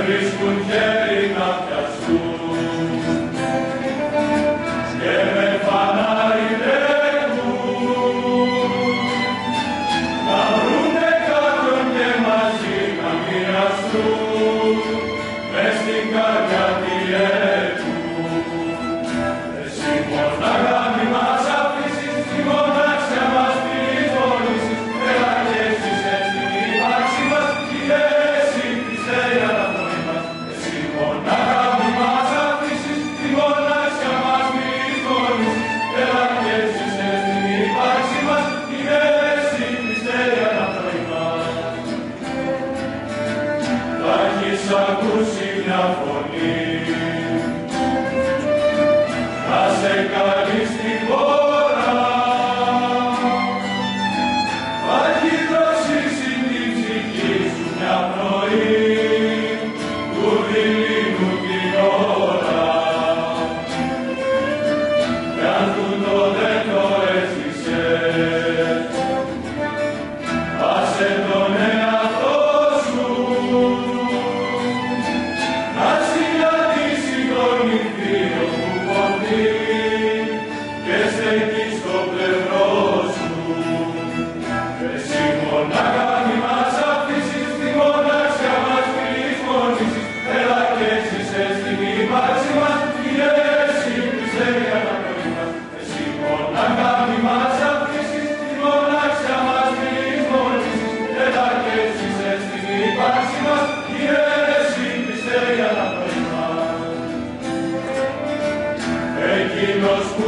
βρίσκουν χέρι να πιαστούν και με φανάρι τρέχουν να βρουνε κάποιον και μαζί να μοιραστούν μες στην καρδιά τη έτουν. Εσύ μονάχα μη μας αφήσεις, τη μοναξιά μας πυροβολήσεις, έλα και εσύ στην ύπαρξη μας, κύριε εσύ Χριστέ για τα πνοή μας. Εσύ μονάχα μη μας αφήσεις, τη μοναξιά μας πυροβολήσεις, έλα και εσύ στην ύπαρξη μας, κύριε εσύ Χριστέ για τα πνοή μας. Θα έχεις ακούσει μια φωνή να σε καλεί στην χώρα, θα έχει δροσίσει την ψυχή σου μια πνοή του δειλίνου την ώρα. Κι αν τούτο δεν το έζησες, άσε τον εαυτό σου να συναντήσει τον νηφίο που πονεί και στέκει στο πλευρό σου. Εσύ μονάχα μη μας αφήσεις, τη μοναξιά μας μη λησμονήσεις, έλα και εσύ στην ύπαρξη μας, κύριε εσύ Χριστέ για τα πνοή μας. Εσύ μονάχα μη μας αφήσεις, τη μοναξιά μας μη λησμονήσεις, έλα και εσύ στην ύπαρξη μας, κύριε εσύ Χριστέ για τα πνοή μας. Εκείνος που